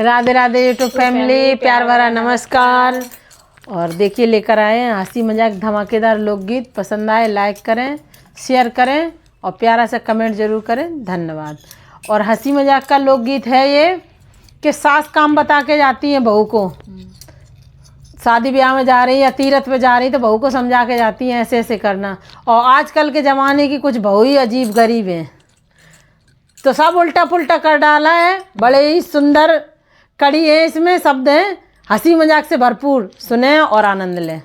Radhe Radhe YouTube family, प्यार भरा नमस्कार। और देखिए लेकर आए हैं हंसी मजाक धमाकेदार लोकगीत। पसंद आए लाइक करें, शेयर करें और प्यारा सा कमेंट जरूर करें। धन्यवाद। और हंसी मजाक का लोकगीत है ये कि सास काम बता के जाती है बहू को, शादी ब्याह में जा रही या तीरथ पे जा रही तो बहू को समझा के जाती हैं ऐसे ऐसे करना। और आजकल के ज़माने की कुछ बहू ही अजीब गरीब हैं, तो सब उल्टा पुल्टा कर डाला है। बड़े ही सुंदर कड़ी है, इसमें शब्द हैं हंसी मजाक से भरपूर। सुने और आनंद लें।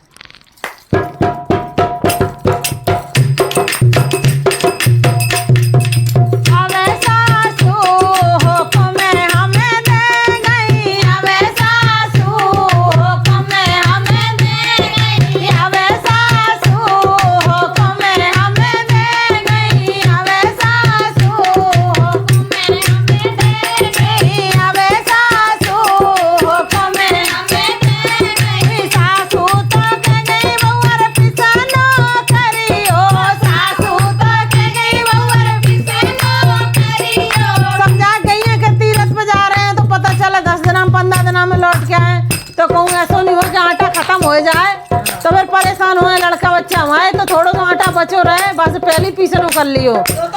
तो कहूँ ऐसा नहीं हो कि आटा खत्म हो जाए तो फिर परेशान हो लड़का बच्चा हमारे, तो थोड़ा तो आटा बचो रहे, बस पहले पीसनो कर लियो। तो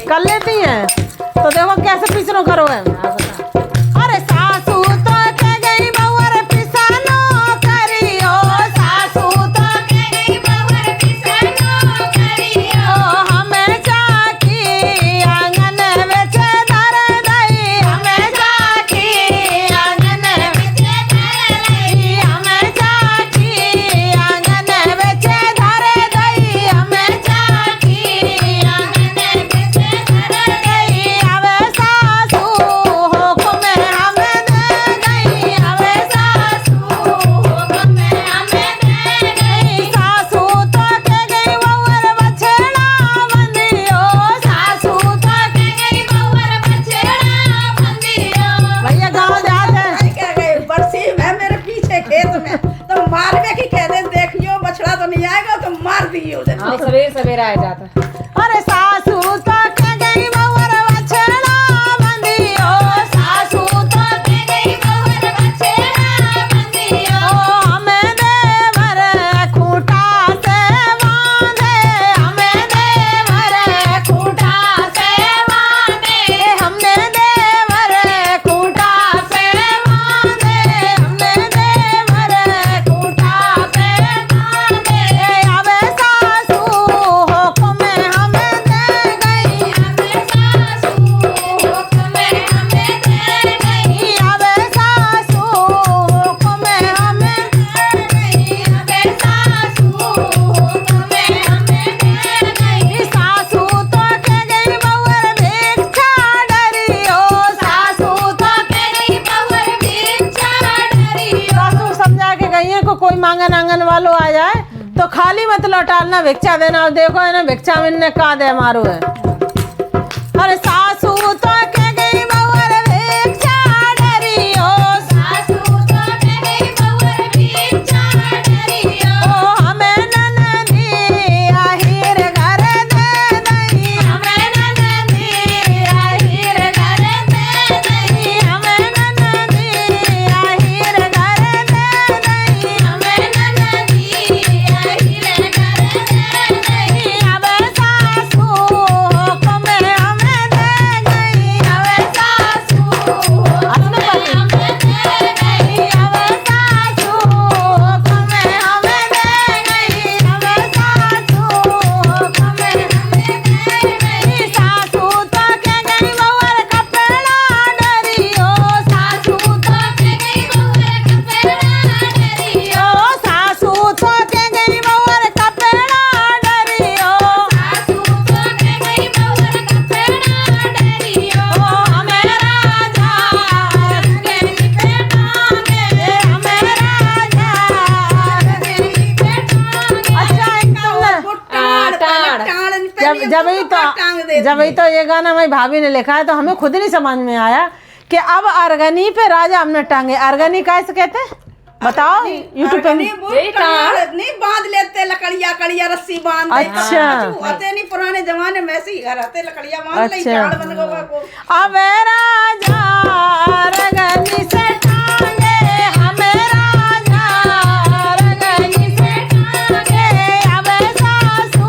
कर लेती हैं तो देखो कैसे पीसनो करो है। अरे सासू तो के गई बउर पिसनो करियो, सासू तो के गई बउर पिसनो करियो, हमें जाकी आंगन बेच धर दई, हमें जाकी आंगन बेच धर दई, हमें जाकी आंगन बेच धर दई, हमें जाकी आंगन बेच धर दई। अबे सासू हुक्म हमें दे गई, अबे सासू हुक्म हमें दे गई, सासू तो के गई बउर बछड़ा बंदियो, सासू तो के गई बउर बछड़ा बंदियो। भैया गाँव जाते क्या गए बरसी में मेरे पीछे खेत में तो मारने की कहते देखियो बछड़ा तो नहीं आएगा तो मार दियो। सवेरे सवेरे आ जाता। अरे सासू तो के गई बउर बछड़ा बंदियो, सासू तो के गई बउर बछड़ा बंदियो, हमें देवर खूंटा से बांधे, हमें देवर खूंटा से बांधे, हमने देवर खूंटा से बांधे, हमने देवर खूंटा से बांधे। अबे सासू हुक्म हमें दे गई, अबे सासू हुक्म हमें दे गई, अबे सासू हुक्म हमें दे गई, अबे सासू हुक्म हमें दे गई। सासू तो के गई बउर भिक्षा डरियो, सासू तो के गई बउर भिक्षा डरियो। सासू समझा के गई है को कोई मांगन आंगन वालों आ जाए तो खाली मत लौटालना, भिक्षा देना। और देखो है ना भिक्षा में का दे मारो है। अरे सासू तो के गई बउर भिक्षा डरियो, सासू तो के गई बउर भिक्षा डरियो, हमें ननदी आहिर घर दे दई, हमें ननदी आहिर घर दे दई, हमें ननदी आहिर घर दे दई, हमें ननदी आहिर घर दे दई। अबे सासू हुक्म हमें दे गई, अबे सासू हुक्म हमें दे गई, अबे सासू हुक्म हमें दे गई, अबे सासू हुक्म हमें दे गई। सासू तो के गई बउर कपड़ा डरियो, सासू तो के गई बउर कपड़ा डरियो, सासू तो के गई बउर कपड़ा डरियो, सासू तो के गई बउर कपड़ा डरियो, हमें राजा रंगे पे टांगे, हमें राजा रंगे पे टांगे। अच्छा जब ही तो ये गाना हमारी भाभी ने लिखा है तो हमें खुद नहीं समझ में आया कि अब अरगनी पे राजा हमने टांगे। अरगनी कैसे कहते हैं बताओ यूट्यूब पे। नहीं बांध लेते लकड़िया कड़िया रस्सी बांध दे। अच्छा। आते नहीं पुराने जमाने में ऐसे ही घर आते लकड़िया बांध ले अच्छा। झाड़ बन गवा को। अब राजा रगनी से टांगे हमें राजा रगनी से टांगे अब सासू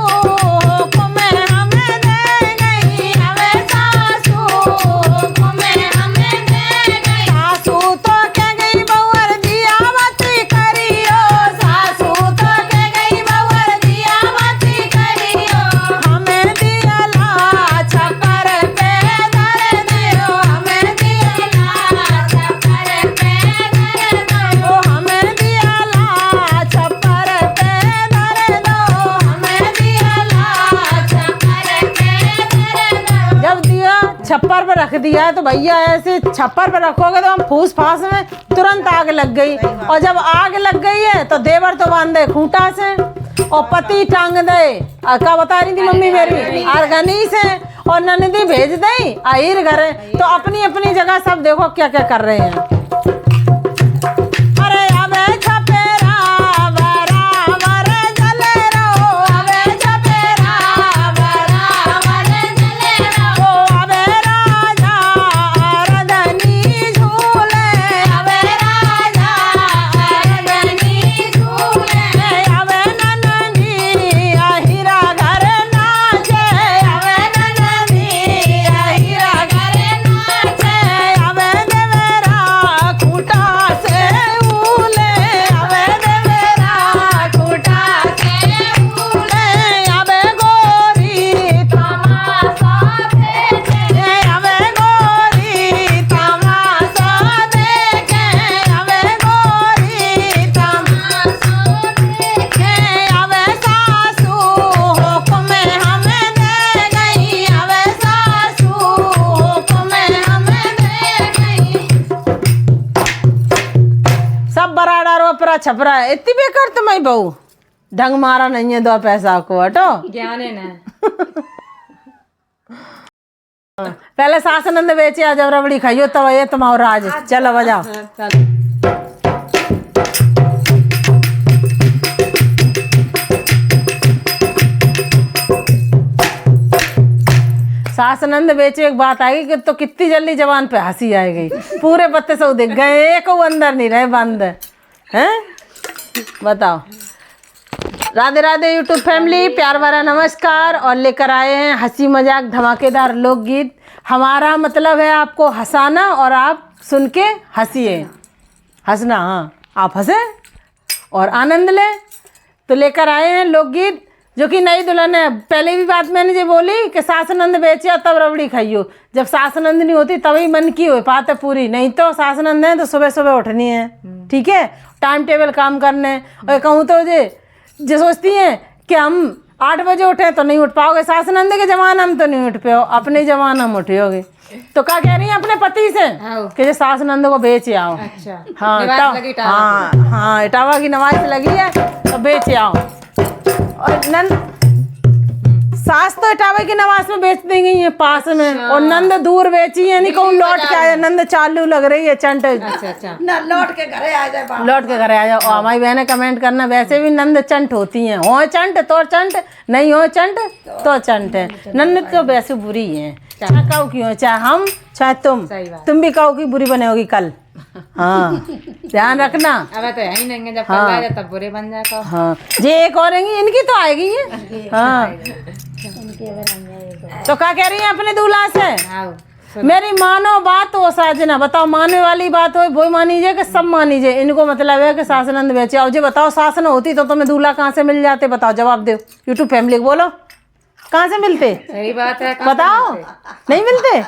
हुक्म हमें दे गई अब सासू हुक्म हमें दे गई सासू तो कह गई बउर दिया मती करियो सासू तो कह गई बउर दिया मती करियो हमें दिया ला छप्पर पे धर दियो हमें दिया ला छप्पर पे धर दो हमें दिया ला छप्पर पे धर दो हमें दिया ला छप्पर पे धर दो। जब दिया छप्पर पर रख दिया है तो भैया ऐसे छप्पर पर रखोगे तो हम फूस फास में तुरंत आग लग गई और जब आग लग गई है तो देवर तो बांध दे खूंटा से और पति टांग दे क्या बता रही थी मम्मी मेरी आरगनी से और ननदी भेज दे आहिर घरे तो अपनी अपनी जगह सब देखो क्या क्या कर रहे हैं। अरे अबे छपेरा बराबर जले रहो अबे छपेरा बराबर जले रहो अबे राजा रदनी झूले अबे राजा रदनी झूले अबे ननदी आहिरा घर नाचे अबे ननदी आहिरा घर नाचे अबे देवरा खूंटा से उले अबे देवरा खूंटा से उले अबे गोरी तमाशा देखे अबे गोरी तमाशा देखे अबे गोरी तमाशा देखे अबे सासू हुक्म हमें दे गई अबे सासू हुक्म हमें दे गई। सब बराड़ा रोपरा छपरा इतनी बेकार तुम्हारी बहू ढंग मारा नहीं है दो पैसा को हटो ज्ञान है ना। पहले सासनंद बेचे आज जब रबड़ी खाइयो तब ये तुम्हारा राज चलो बजाओ। चलो सासनंद बेचे एक बात आएगी कि तो कितनी जल्दी जवान पे हंसी आएगी पूरे पत्ते से दिख गए एक वो अंदर नहीं रहे बंद हैं बताओ। राधे राधे यूट्यूब फैमिली प्यार भरा नमस्कार और लेकर आए हैं हंसी मजाक धमाकेदार लोकगीत। हमारा मतलब है आपको हंसाना और आप सुन के हंसिए हंसना हाँ आप हंसे और आनंद लें तो लेकर आए हैं लोकगीत जो कि नई दुल्हन है। पहले भी बात मैंने जो बोली कि सासनंद बेचे और तब रबड़ी खाइयो जब सासनंद नहीं होती तभी मन की हो पाते पूरी नहीं तो सासनंद है तो सुबह सुबह उठनी है ठीक है टाइम टेबल काम करने और कहूँ तो जो सोचती हैं कि हम 8 बजे उठे तो नहीं उठ पाओगे सासनंद के जमाना हम तो नहीं उठ पाओ अपने जमाना में उठोगे तो क्या कह रही है अपने पति से आओ। कि जो सासनंद को बेच आओ। अच्छा हाँ नमाज लगी टावा हाँ हाँ इटावा की नमाज लगी है तो बेच आओ। और नंद सास तो इटावे की नमाज में बेच देंगी ये पास में और नंद दूर बेची है नहीं कहूँ लौट के आया नंद चालू लग रही है चंट अच्छा अच्छा ना लौट के घरे आ जाए बाप। लौट के घर आ जाओ और हमारी बहनें कमेंट करना वैसे भी नंद चंट होती हैं हो चंट तो चंट नहीं हो चंट तो चंट है नंद तो वैसे बुरी है चाहे कहो की हो चाहे हम चाहे सही बात। तुम भी कहो की बुरी बने होगी कल हाँ ध्यान रखना। अब तो यही नहीं जब कल आ जाए तब बुरे बन जाए हाँ जे एक और आएंगी इनकी तो आएगी ये हाँ तो क्या कह रही है अपने दूल्हा से आओ मेरी मानो बात हो साजना बताओ मानने वाली बात हो वो मानीजिए कि सब मानीजिए इनको मतलब है कि सासनंद बेचे आओ जी बताओ सासन होती तो तुम्हें दूल्हा कहाँ से मिल जाते बताओ जवाब दो यूट्यूब फैमिली को बोलो कहाँ से मिलते सही बात है बताओ नहीं मिलते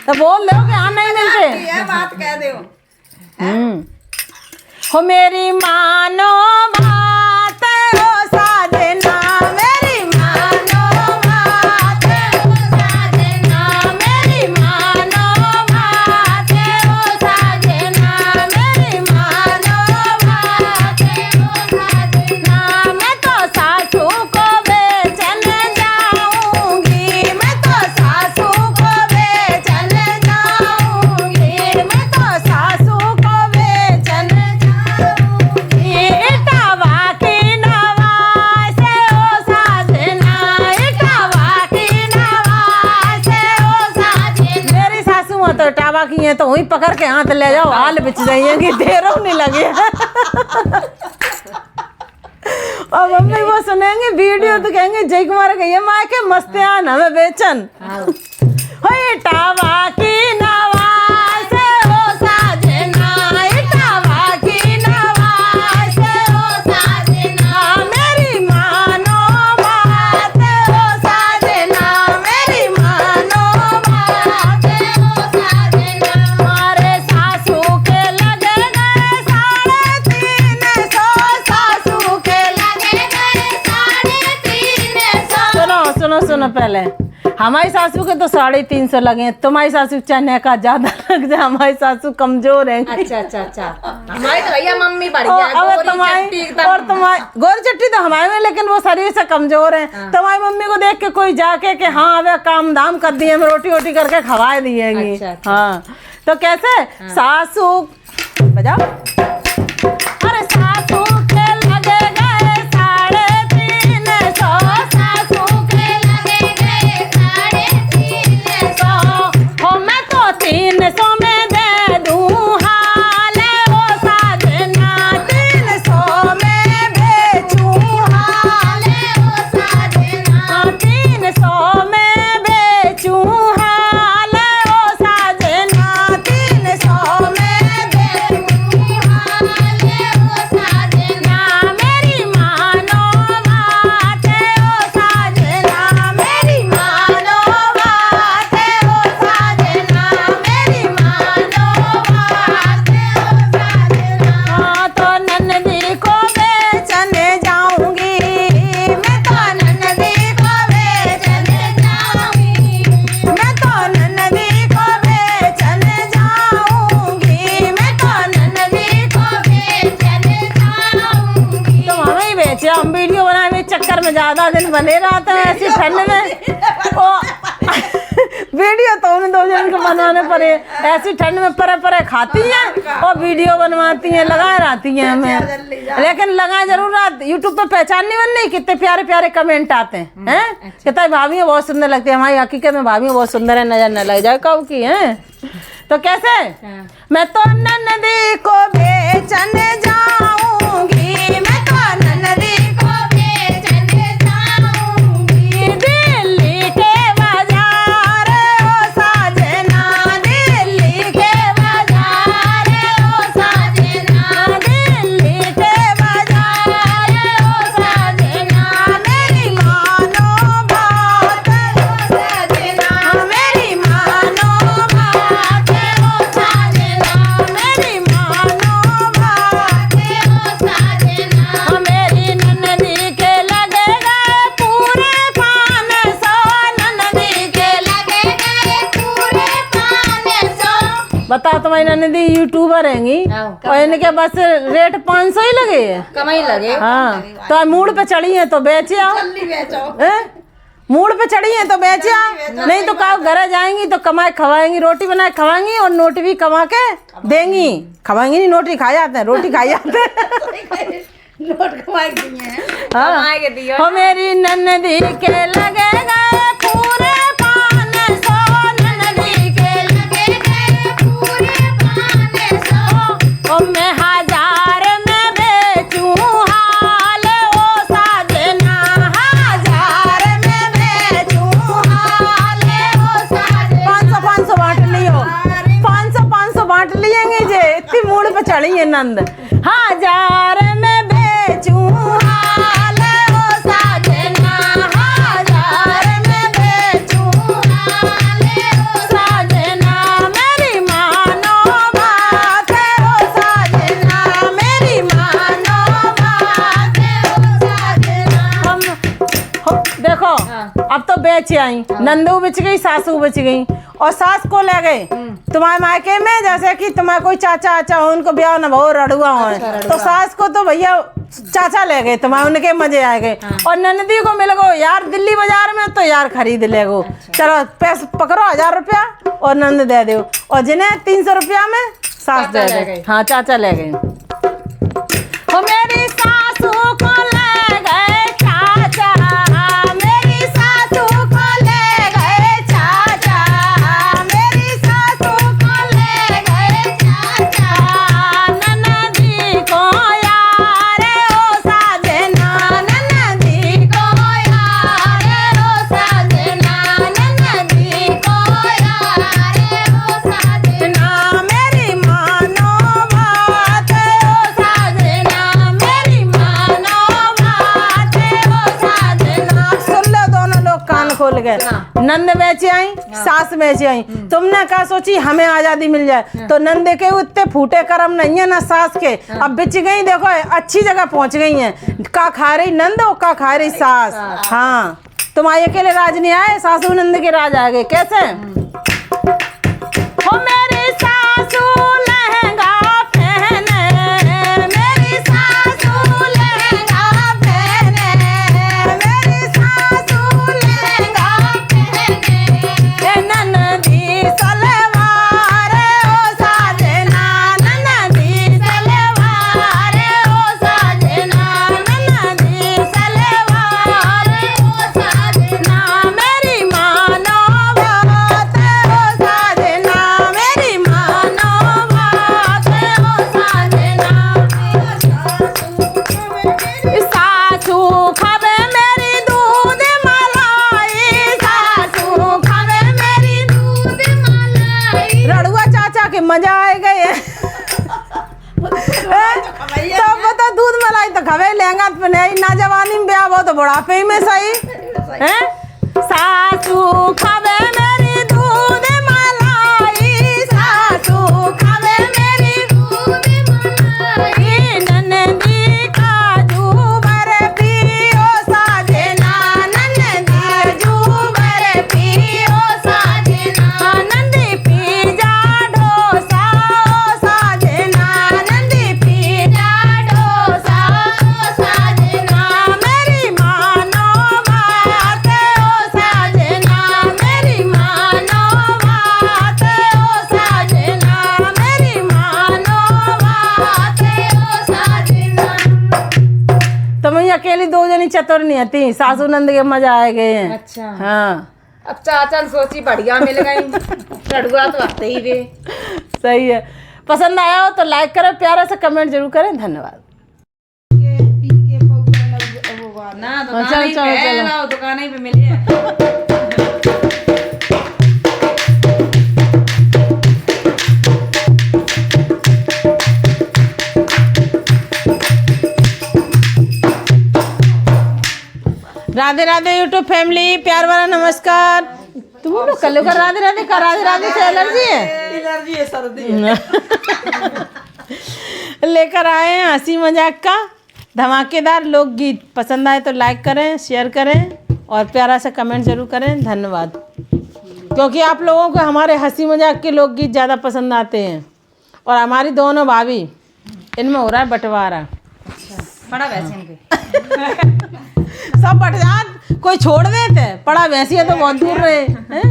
तो बोल दो कि हाँ नहीं मिलते ये बात कह दो हो मेरी मानो बात हो साजना मेरी मानो बात हो साजना मेरी मानो बात हो साजना मेरी मानो बात हो साजना मैं तो सासू को बेचन जाऊंगी मैं तो सासू को बेचन जाऊंगी मैं तो सासू को बेचन जाऊंगी जाती हैं तो वहीं पकड़ के हाथ ले जाओ, हाल बिच जाइए कि देरो नहीं लगे। और मम्मी वो सुनेंगे वीडियो तो कहेंगे जय कुमार कहिए माँ के मस्तियान हमें बेचन होए टावा की नवा से हो साजना, टावा की नवा से हो साजना, मेरी मानो बात हो साजना, मेरी मानो बात हो साजना। हमारे सासू के लगे गए 350, सासू के लगे गए 350। सुनो पहले, हमारी सासू के तो 350 लगे हैं, तुम्हारी सासू चने का ज्यादा लग जाए, हमारी सासू कमजोर है। अच्छा हमारी तो भैया मम्मी बढ़ और गया अब तुम्हारी गोरी चट्टी तो हमारे में, लेकिन वो शरीर से कमजोर है। तुम्हारी मम्मी को देख के कोई जाके कि हाँ अब काम धाम कर दिए, हम रोटी वोटी करके खवा दिएंगी। अच्छा। हाँ तो कैसे सासू बजाओ, अरे सासू के लगे गए 350, सासू के लगे गए 350, हो मैं तो 300 में दे दूं हाल हो साजना, 300 में बेचूं हाल हो साजना, 300 में बेचूं हाल हो साजना, 300 में बेचूं हाल हो साजना, मेरी मानो बात हो साजना, मेरी मानो बात हो साजना, मेरी मानो बात हो साजना। हाँ तो नन्दी को बेचने जाऊंगी, मैं तो नन्दी को बेचने जाऊंगी, मैं तो नन्दी को बेचने जाऊंगी, मैं तो नन्दी को बेचने जाऊंगी। तो हमें ही बेचे, हम वीडियो बनाए में चक्कर में ज्यादा दिन बने रहते हैं ऐसी ठंड में। ओ वीडियो तो उन 2 जन को बनवाने पड़े, ऐसी ठंड में परे खाती हैं और वीडियो बनवाती हैं, लगाए रहती हैं हमें, लेकिन लगाए जरूर रहती। यूट्यूब पर पहचान नहीं बन रही, कितने प्यारे प्यारे कमेंट आते हैं, कितना भाभी बहुत सुंदर लगती है, हमारी हकीकत में भाभी बहुत सुंदर है, नजर न लग जाए कब की है। तो कैसे मैं तो नन्दी को बेचने जाऊंगी, मैं तो नन्दी को बेचने जाऊंगी, दिल्ली के बाजार हो साजना, दिल्ली के बाजार हो साजना, दिल्ली के बाजार हो साजना, मेरी मानो बात हो साजना, मेरी मानो बात हो साजना, मेरी मानो बात हो साजना, मेरी नन्दी के लगे गए पूरे 500, नन्दी के लगे गए पूरे 500। बताओ तुम्हारी नन्दी यूट्यूबर रहेंगी और इनके बस रेट 500 ही लगे है, कमाई लगे। हाँ तो मूड पे चढ़ी है तो बेचे आओ, जल्दी बेचो। मूड पे चढ़ी है तो बेचे आओ, नहीं तो कहा घर जाएंगी तो कमाए खवाएंगी, रोटी बनाए खवाएंगी और नोट भी कमा के देंगी, खवाएंगी नहीं, नोटी खा जाते हैं, रोटी खा जाते हैं। नोट कमाई दिए हैं। कमाए के दियो। हो मेरी नन्दी के लगे गए पूरे 500, नन्दी के लगे गए पूरे 500, और मैं 1000 में बेचूं हाल हो साजना, 1000 में बेचूं हाल हो साजना। 500 बांट लियो, 500 बांट लिएंगे जे, इतनी मूड पे चढ़ी है नंद। 1000 में बेचूं हाल हो साजना, 1000 में बेचूं हाल हो साजना, मेरी मानो बात हो साजना, मेरी मानो बात हो साजना। देखो अब तो बेच आई, नंदू बेच गई, सासू बेच गई, और सास को ले गए तुम्हारे मायके में, जैसे कि तुम्हारे कोई चाचा आचा हो, उनको ब्याह न बहुत रड़ुआ हो, तो सास को तो भैया चाचा ले गए तुम्हारे, उनके मजे आ गए। और ननदी को मिल गो यार दिल्ली बाजार में, तो यार खरीद ले गो, चलो पैसे पकड़ो 1000 रुपया और नंद दे दो, और जिन्हें 300 रुपया में सास दे दे। हाँ चाचा ले गए, मेरी सासू को ले गए चाचा, मेरी सासू को ले गए चाचा, मेरी सासू को ले गए। नंद बेचे आई, सास बेचे आई। तुमने क्या सोची हमें आजादी मिल जाए, तो नंद के इतने फूटे कर्म नहीं है ना सास के। अब बिच गई, देखो अच्छी जगह पहुंच गई हैं। का खा रही नंद और का खा रही सास। हाँ, तुम्हारे अकेले राज नहीं आए, सासू नंद के राज आ गए। कैसे? हो मेरी सासू लहंगा पहने, मेरी सासू लहंगा पहने, मेरी सासू लहंगा पहने, ननदी सलवार ओ साजना, ननदी सलवार ओ साजना, ननदी सलवार ओ साजना, मेरी मानो बात ओ साजना, मेरी मानो बात ओ साजना। सासू खावे मेरी दूध मलाई, सासू खावे मेरी दूध मलाई। रड़ुआ चाचा के मजा आए गए। तो बता दूध मलाई तो खवे, लहंगा तो नहीं, ना जवानी में ब्याह हो तो बुढ़ापे में सही है। सासू खावे मेरी दूध मलाई, सासू खावे मेरी दूध मलाई, ननदी काजू बर्फी ओ साजना, ननदी काजू बर्फी ओ साजना, नंदी पिज्जा डोसा ओ साजना, नंदी पिज्जा डोसा ओ साजना, मेरी मानो बात ओ साजना, मेरी मानो बात ओ साजना, मेरी मानो बात ओ साजना। तो मैं अकेली दो जनी चतुर नहीं आती, सासू नंद के मजा आए गए हैं। अच्छा। हाँ, अब चाचा ने सोची बढ़िया मिल गई, रड़ुआ तो आते ही वे। सही है। पसंद आया हो तो लाइक करें, प्यारा सा कमेंट जरूर करें। धन्यवाद। ना चलो, दुकान ही चलो, पे चलो। ना दुकान ही पे मिले। राधे राधे यूट्यूब फैमिली, प्यार वाला नमस्कार। तुम लोग कल का राधे राधे का, राधे राधे से एलर्जी है? एलर्जी है, सर्दी लेकर आए हैं हंसी मजाक का धमाकेदार लोकगीत। पसंद आए तो लाइक करें, शेयर करें और प्यारा सा कमेंट जरूर करें। धन्यवाद। क्योंकि आप लोगों को हमारे हंसी मजाक के लोकगीत ज़्यादा पसंद आते हैं। और हमारी दोनों भाभी, इनमें हो रहा है बंटवारा। बड़ा वैसे इनके सब बट जात, कोई छोड़ देते, पड़ा वैसी है तो बहुत दूर रहे हैं।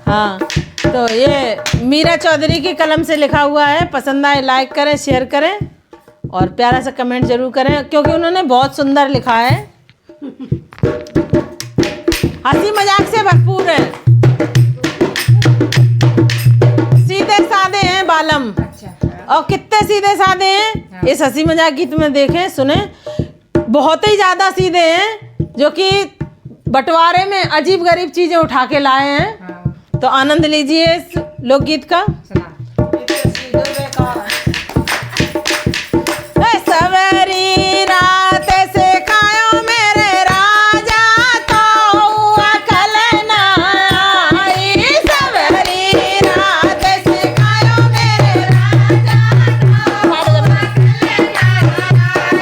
हाँ, तो ये मीरा चौधरी की कलम से लिखा हुआ है। पसंद आए लाइक करें, शेयर करें और प्यारा सा कमेंट जरूर करें, क्योंकि उन्होंने बहुत सुंदर लिखा है। हंसी मजाक से भरपूर है, सीधे साधे हैं बालम। और कितने सीधे साधे हैं इस हंसी मजाक गीत में, देखें सुने, बहुत ही ज़्यादा सीधे हैं, जो कि बंटवारे में अजीब गरीब चीज़ें उठा के लाए हैं। तो आनंद लीजिए इस लोकगीत का। सवेरी रात से खायो मेरे राजा, तो अकल ना आई। सवेरी रात से खायो मेरे राजा, तो अकल ना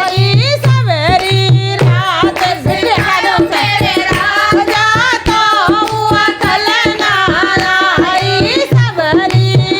आई। सवेरी रात से खायो मेरे राजा, तो अकल ना आई। सवेरी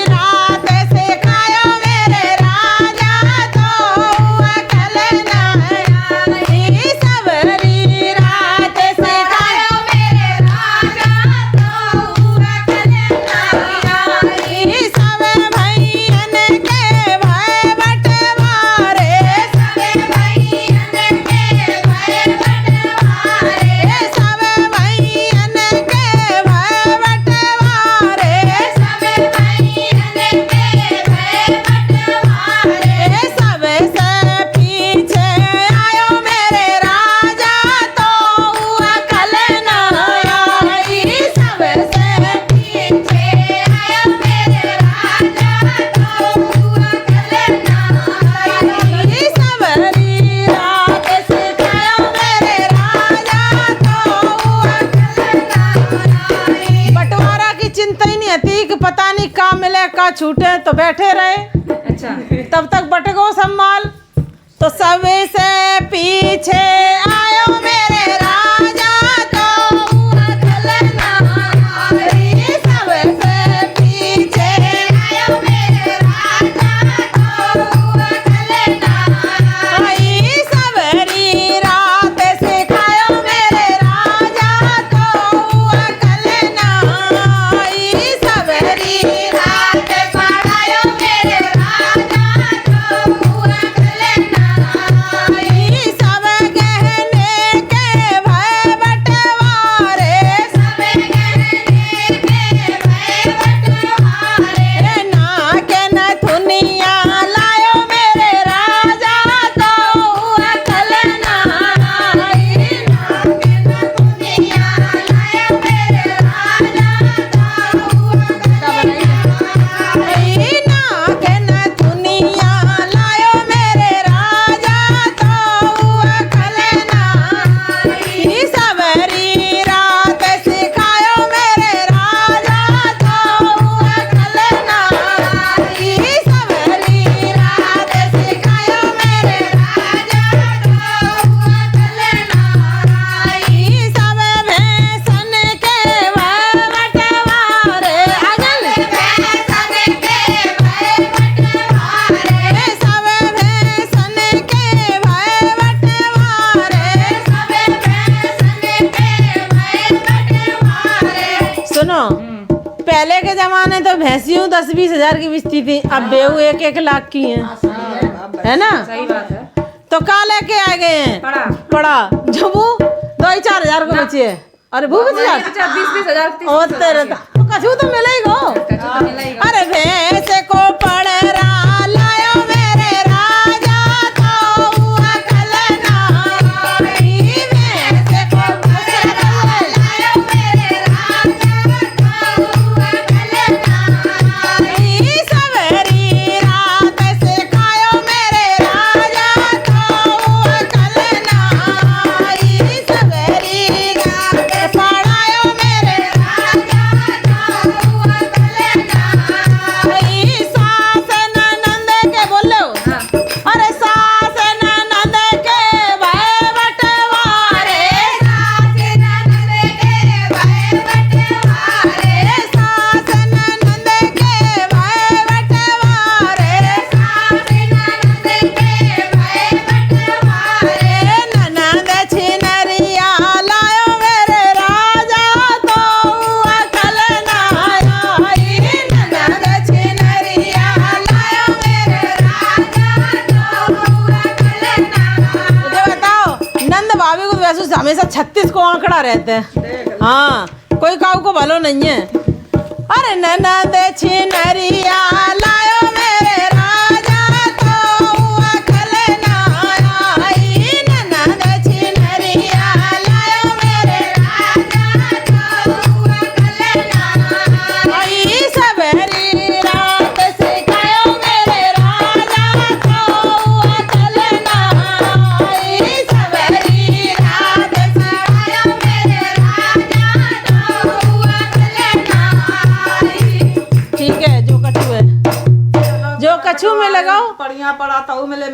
काले का छूटे तो बैठे रहे, अच्छा तब तक बटगो संभाल। तो सबसे पीछे आयो मेरे राजा तो हुआ खलना आई। सबसे पीछे आयो मेरे राजा तो हुआ खलना आई। सबरी रात सिखायो मेरे राजा तो हुआ खलना आई। सबरी रात पढ़ायो मेरे राजा तो हुआ खलना आई। सब गहने के भय बटवारे, सब गहने के भय बटवारे। नाक नथुनिया लायो मेरे राजा तो हुआ खलना आई। नाक नथुनिया लायो मेरे राजा तो हुआ खलना आई। नाक नथुनिया लायो मेरे राजा तो हुआ खलना आई। सबरी रात सिखायो मेरे राजा तो हुआ खलना आई। सबरी रात सिखायो मेरे राजा तो हुआ खलना आई। सब भैंसन के भय बटवारे, अगल भैंसन के भय बटवारे। सब भैंसन के भय बटवारे, सब भैंसन के भय बटवारे। सुनो, पहले के जमाने तो भैंसियों 10-20 हजार की बिकती थी, अब बेहू 1-1 लाख की हैं, है ना? सही बात है। तो का लेके आ गए हैं पड़ा पड़ा झबू 2-4 हजार को बचे है। अरे भू बच जा 20-20 हजार ओ तेरे तो कछु तो मिलेगा। अरे भैंस को पड़ रहा लायो मेरे राजा तो हुआ खलना आई। भैंस को पड़ रहा लायो मेरे राजा तो हुआ खलना आई। सबरी रात सिखायो मेरे राजा तो हुआ खलना आई। सबरी रात पढ़ायो मेरे राजा तो हुआ खलना आई। सास ननद के बोलो, अरे सास ननद के भय बटवारे। सास ननद के भय बटवारे। सास ननद के भय बटवारे। सास ननद के भय बटवारे। ननद छिनरिया लायो मेरे राजा तो हुआ खलना आई। ननद छिनरिया लायो मेरे राजा तो हुआ खलना। मुझे बताओ, नंद भाभी को वैसे हमेशा 36 को आंकड़ा रहते हैं। हाँ, कोई काऊ को भलो नहीं है। अरे ननद छिनरिया लायो मेरे राजा तो हुआ खलना आई। ननद छिनरिया लायो मेरे राजा तो हुआ खलना आई। सबरी रात सिखायो मेरे राजा तो हुआ खलना आई। सबरी रात सिखायो मेरे राजा तो हुआ खलना आई। ठीक है, जो कछु है, जो कछु में लगाओ बढ़िया पड़ा था, वो मिले